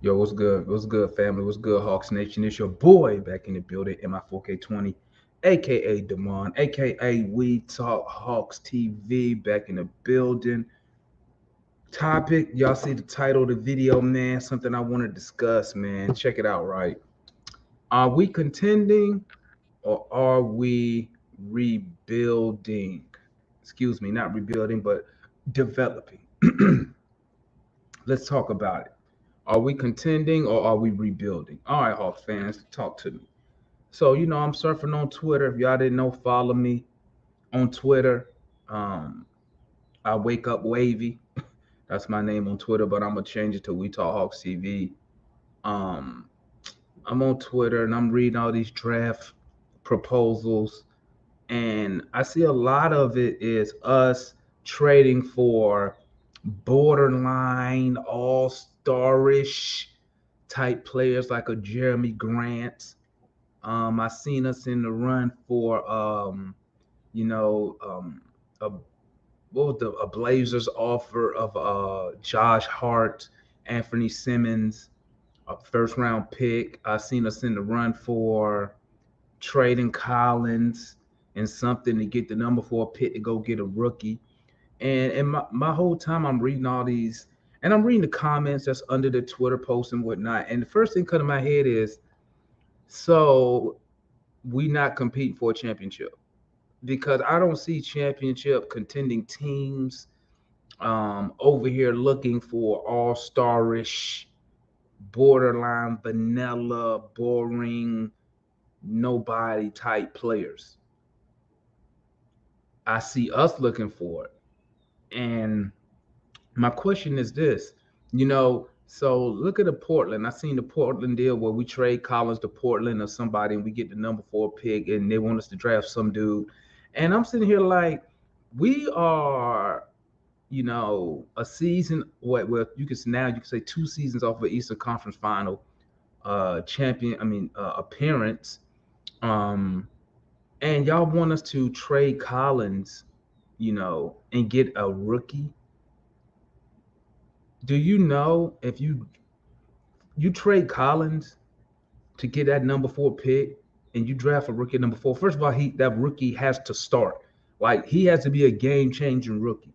Yo, what's good? What's good, family? What's good, Hawks Nation? It's your boy back in the building, MI4K20, aka Demond, aka We Talk Hawks TV, back in the building. Topic, y'all see the title of the video, man? Something I want to discuss, man. Check it out, right? Are we contending or are we rebuilding? Excuse me, not rebuilding, but developing. Let's talk about it. Are we contending or are we rebuilding? All right, Hawks fans, talk to me. So, I'm surfing on Twitter. If y'all didn't know, follow me on Twitter. Um, I wake up wavy. That's my name on Twitter, but I'm gonna change it to We Talk Hawks TV. Um, I'm on Twitter and I'm reading all these draft proposals, and I see a lot of it is us trading for borderline all-starish type players like a Jeremy Grant. I seen us in the run for you know, a what was the a Blazers offer of Josh Hart, Anthony Simmons, a first round pick. I seen us in the run for trading Collins and something to get the number 4 pick to go get a rookie. And my whole time I'm reading all these and I'm reading the comments that's under the Twitter posts and whatnot. And the first thing cut in my head is, so we not competing for a championship, because I don't see championship contending teams over here looking for all-starish, borderline vanilla, boring, nobody type players. I see us looking for it. And my question is this, so look at the Portland. I seen the Portland deal where we trade Collins to Portland or somebody and we get the number 4 pick and they want us to draft some dude. And I'm sitting here like, we are, a season, what, well, you can say 2 seasons off of Eastern Conference final appearance. Um, and y'all want us to trade Collins, and get a rookie. Do you know if you trade Collins to get that number 4 pick and you draft a rookie at number 4? First of all, that rookie has to start. Like, he has to be a game changing rookie.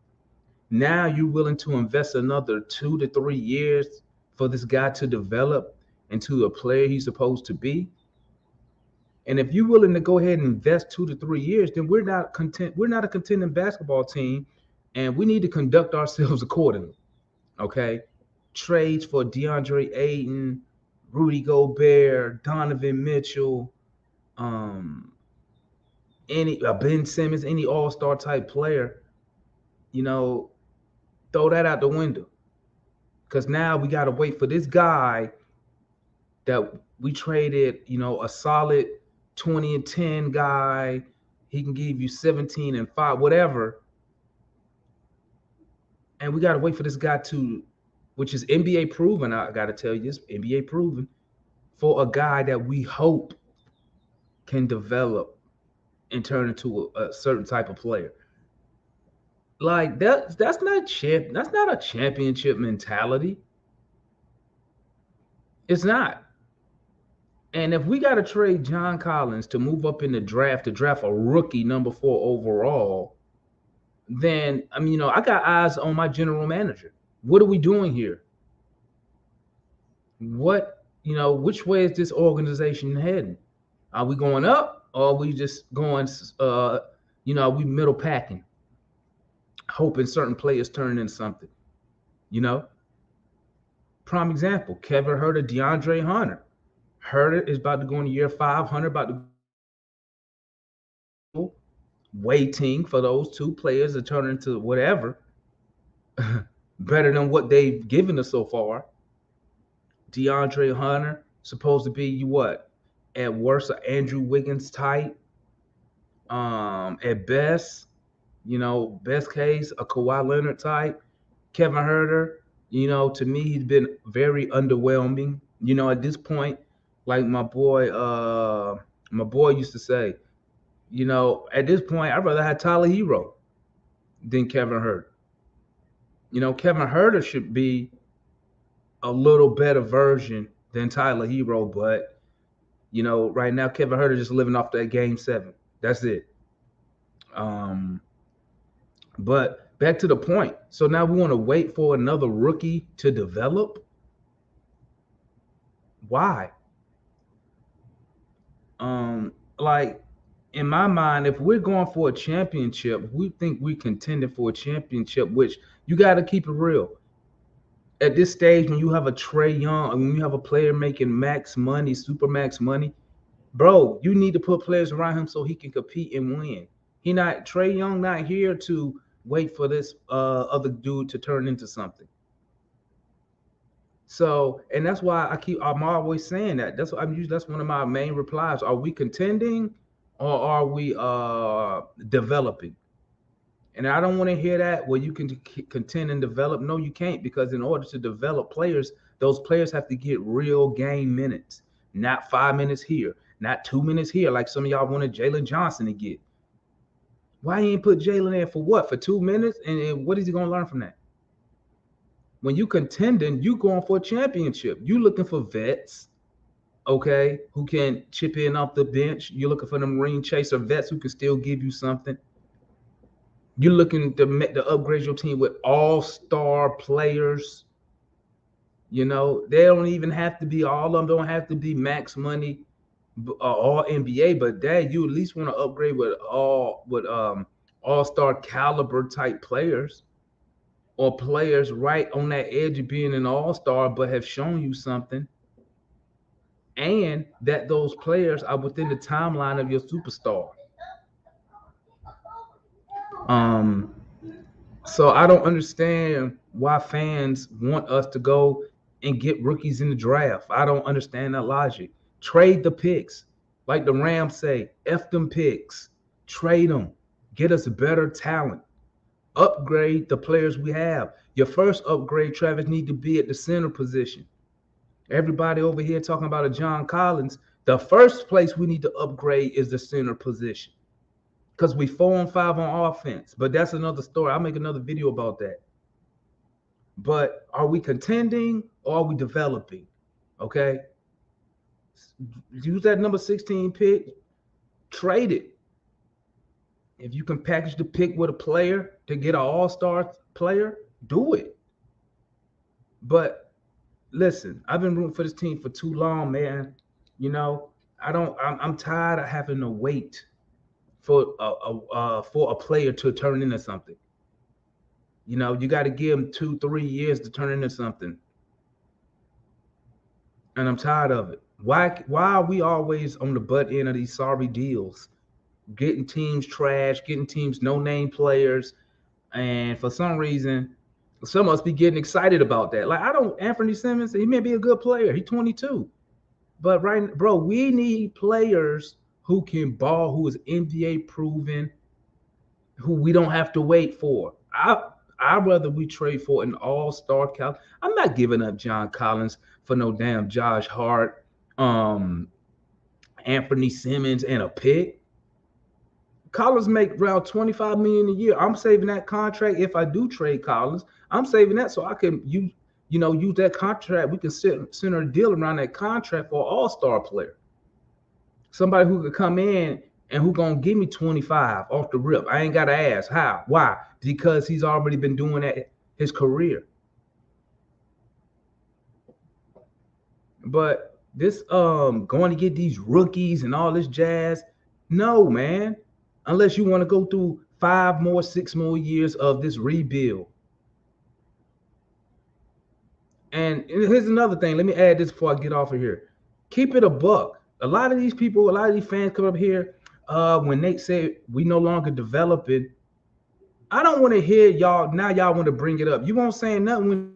Now you're willing to invest another 2 to 3 years for this guy to develop into a player he's supposed to be. And if you're willing to go ahead and invest 2 to 3 years, then we're not content. We're not a contending basketball team, and we need to conduct ourselves accordingly. Okay, trades for DeAndre Ayton, Rudy Gobert, Donovan Mitchell, um, any Ben Simmons, any All Star type player, you know, throw that out the window. Because now we got to wait for this guy that we traded, a solid 20 and 10 guy. He can give you 17 and 5, whatever. And we got to wait for this guy to, which is NBA proven. I got to tell you, it's NBA proven, for a guy that we hope can develop and turn into a certain type of player. Like that's not a championship mentality. It's not. And if we got to trade John Collins to move up in the draft to draft a rookie number 4 overall, then I got eyes on my general manager. What are we doing here? Which way is this organization heading? Are we going up or are we just going, are we middle packing, hoping certain players turn into something? You know, Prime example, Kevin Herter, DeAndre Hunter. Herter is about to go into year 5. Hunter about to go, waiting for those 2 players to turn into whatever better than what they've given us so far. DeAndre Hunter supposed to be you what? At worst, an Andrew Wiggins type. At best, best case, a Kawhi Leonard type. Kevin Herter, to me, he's been very underwhelming. At this point, like my boy used to say, at this point, I'd rather have Tyler Hero than Kevin Herter. Kevin Herter should be a little better version than Tyler Hero, but right now Kevin Herter just living off that game 7. That's it. Um, but back to the point. So now we want to wait for another rookie to develop. Why? Like in my mind, if we're going for a championship, we think we contended for a championship, which you got to keep it real. At this stage, when you have a Trey Young, when you have a player making max money, super max money, bro, you need to put players around him so he can compete and win. Trey Young not here to wait for this other dude to turn into something. So, and that's why I'm always saying that. That's one of my main replies. Are we contending or are we developing? And I don't want to hear that where you can contend and develop. No, you can't, because in order to develop players, those players have to get real game minutes, not 5 minutes here, not 2 minutes here, like some of y'all wanted Jalen Johnson to get. Why you ain't put Jalen in for what? For 2 minutes? And what is he going to learn from that? When you contending, you going for a championship. You looking for vets, okay, who can chip in off the bench. You're looking for them ring chaser vets who can still give you something. You're looking to upgrade your team with all-star players. They don't even have to be, all of them don't have to be max money, all NBA, but you at least want to upgrade with all-star caliber type players, or players right on that edge of being an all-star but have shown you something, and that those players are within the timeline of your superstar. So I don't understand why fans want us to go and get rookies in the draft. I don't understand that logic. Trade the picks. Like the Rams say, F them picks. Trade them. Get us better talent. Upgrade the players we have. Your first upgrade, Travis, need to be at the center position. Everybody over here talking about a John Collins. The first place we need to upgrade is the center position, because we 4-5 on offense. But that's another story. I'll make another video about that. But are we contending or are we developing? Okay. Use that number 16 pick, trade it. If you can package the pick with a player to get an all-star player, do it. But listen, I've been rooting for this team for too long, man. I'm tired of having to wait for a player to turn into something. You got to give them 2-3 years to turn into something, and I'm tired of it. Why are we always on the butt end of these sorry deals, getting teams trash, getting teams no-name players, and for some reason, some of us be getting excited about that. Like, Anthony Simmons, he may be a good player. He's 22, but bro, we need players who can ball, who is NBA proven, who we don't have to wait for. I'd rather we trade for an all-star cal. I'm not giving up John Collins for no damn Josh Hart, Anthony Simmons, and a pick. Collins make around $25 million a year. I'm saving that contract. If I do trade Collins, I'm saving that so I can use that contract. We can center a deal around that contract for an all-star player. Somebody who could come in and who gonna give me 25 off the rip. I ain't gotta ask how. Why? Because he's already been doing that his career. But this going to get these rookies and all this jazz, no, man. Unless you want to go through 6 more years of this rebuild. And here's another thing. Let me add this before I get off of here. Keep it a buck. A lot of these people, a lot of these fans come up here when they say we no longer developing. I don't want to hear y'all. Now y'all want to bring it up. You won't say nothing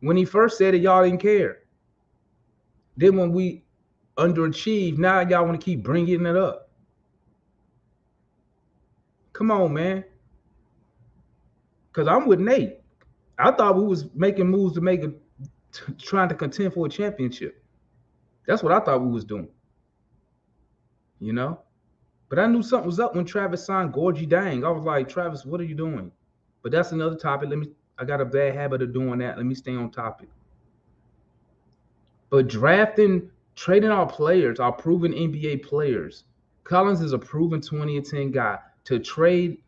when he first said it, y'all didn't care. Then when we underachieved, now y'all want to keep bringing it up. Come on, man. Because I'm with Nate. I thought we was making moves to trying to contend for a championship. That's what I thought we was doing. But I knew something was up when Travis signed Gorgie Dang. I was like, Travis, what are you doing? But that's another topic. Let me I got a bad habit of doing that. Let me stay on topic. But trading our players, our proven NBA players, Collins is a proven 2010 guy. To trade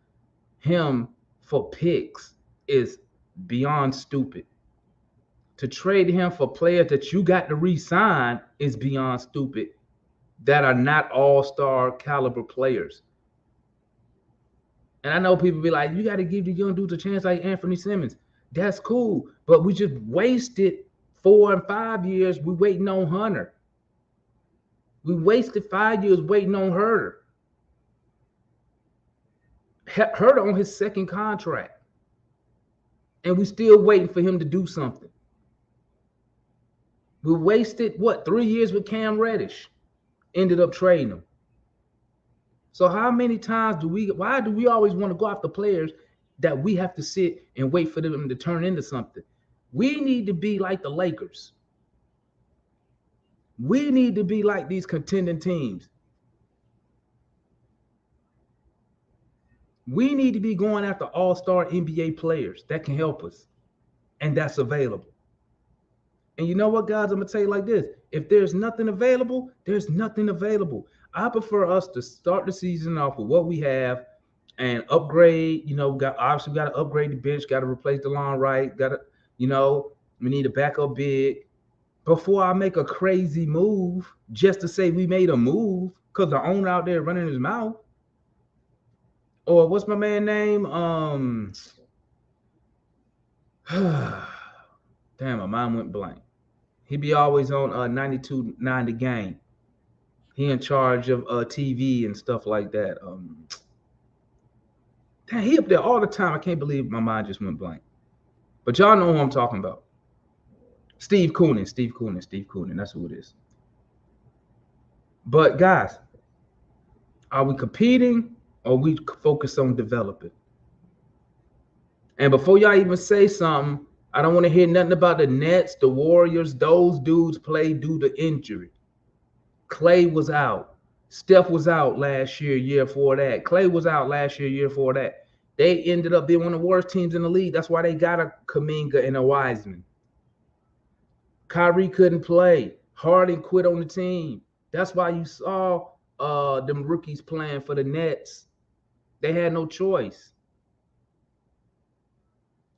him for picks is beyond stupid. To trade him for players that you got to re-sign is beyond stupid, that are not all-star caliber players. And I know people be like, you got to give the young dudes a chance like Anthony Simmons. That's cool. But we just wasted 4 and 5 years. We waiting on Hunter. We wasted 5 years waiting on Herter. Herter on his second contract. And we still waiting for him to do something. We wasted, 3 years with Cam Reddish. Ended up trading him. So how many times why do we always want to go after players that we have to sit and wait for them to turn into something? We need to be like the Lakers. We need to be like these contending teams. We need to be going after all-star NBA players that can help us, and that's available. And you know what, guys? I'm going to tell you like this. If there's nothing available, there's nothing available. I prefer us to start the season off with what we have and upgrade. We got to upgrade the bench, got to replace DeLon Wright, we need a backup big before I make a crazy move just to say we made a move because the owner out there running his mouth. Or what's my man name? Damn, my mind went blank. He be always on 92.9 The Game. He in charge of TV and stuff like that. Damn, he up there all the time. I can't believe my mind just went blank. But y'all know who I'm talking about. Steve Koonin. That's who it is. But guys, are we competing or we focus on developing? And before y'all even say something, I don't want to hear nothing about the Nets, the Warriors. Those dudes played due to injury. Clay was out. Steph was out last year before that. Clay was out last year before that. They ended up being one of the worst teams in the league. That's why they got a Kuminga and a Wiseman. Kyrie couldn't play. Harden quit on the team. That's why you saw them rookies playing for the Nets. They had no choice.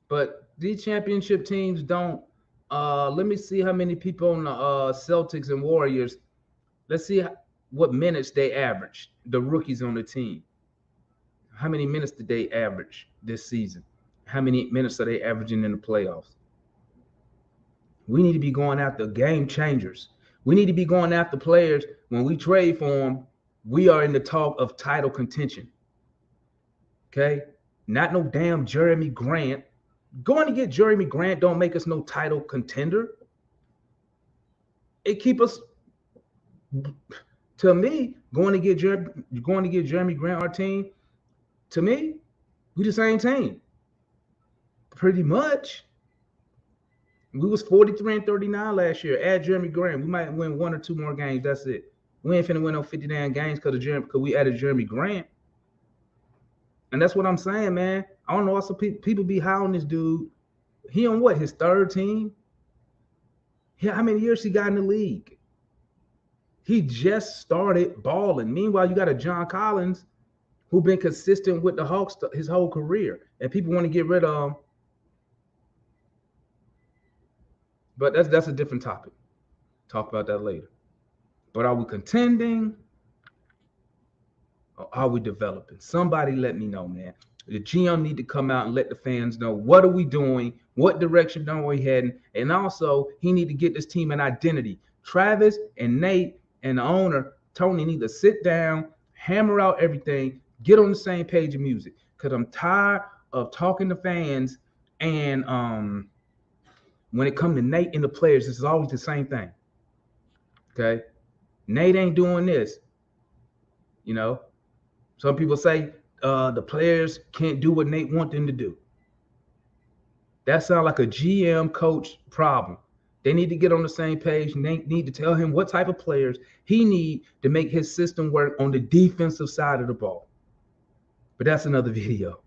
But these championship teams don't. Let me see how many people on the Celtics and Warriors. Let's see what minutes they averaged, the rookies on the team. How many minutes did they average this season? How many minutes are they averaging in the playoffs? We need to be going after game changers. We need to be going after players. When we trade for them, we are in the talk of title contention. Okay? Not no damn Jeremy Grant. Going to get Jeremy Grant don't make us no title contender. It keep us, to me, going to get Jeremy Grant, our team, to me, we the same team. Pretty much. We was 43-39 last year. Add Jeremy Grant, we might win 1 or 2 more games. That's it. We ain't finna win no 59 games because we added Jeremy Grant. And that's what I'm saying, man. I don't know. Also, people be high on this dude. He on what? His 3rd team? How many years he got in the league? He just started balling. Meanwhile, you got a John Collins who been consistent with the Hawks his whole career, and people want to get rid of him. But that's a different topic. Talk about that later. But are we contending? Or are we developing? Somebody let me know, man. The GM need to come out and let the fans know what are we doing, what direction are we heading, and also he need to get this team an identity. Travis and Nate and the owner, Tony, need to sit down, hammer out everything, get on the same page of music. Because I'm tired of talking to fans and when it comes to Nate and the players, this is always the same thing. Okay? Nate ain't doing this. Some people say the players can't do what Nate wants them to do. That sounds like a GM coach problem. They need to get on the same page. Nate need to tell him what type of players he need to make his system work on the defensive side of the ball. But that's another video.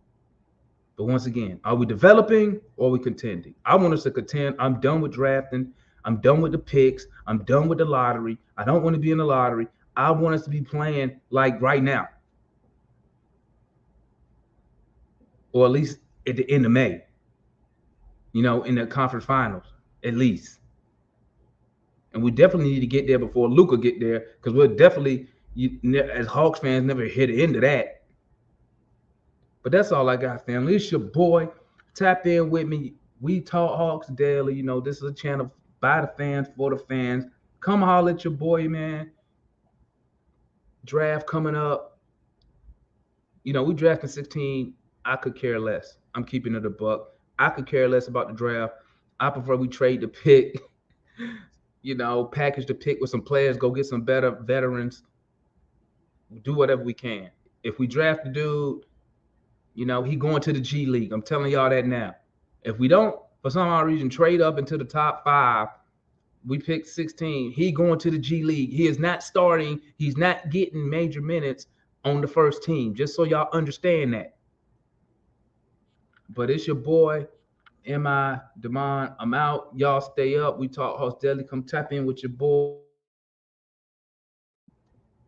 But once again, are we developing or are we contending? I want us to contend. I'm done with drafting. I'm done with the picks. I'm done with the lottery. I don't want to be in the lottery. I want us to be playing like right now, or at least at the end of May, in the conference finals, at least. And we definitely need to get there before Luka get there, because we'll definitely, as Hawks fans, never hit the end of that. But that's all I got, family. It's your boy. Tap in with me. We talk Hawks daily. This is a channel by the fans, for the fans. Come holler at your boy, man. Draft coming up. We drafting 16. I could care less. I'm keeping it a buck. I could care less about the draft. I prefer we trade the pick, package the pick with some players, go get some better veterans, do whatever we can. If we draft the dude, he going to the G League. I'm telling y'all that now. If we don't, for some odd reason, trade up into the top 5, we pick 16. He going to the G League. He is not starting. He's not getting major minutes on the first team. Just so y'all understand that. But it's your boy, M.I. Demond. I'm out. Y'all stay up. We talk Host Daily. Come tap in with your boy.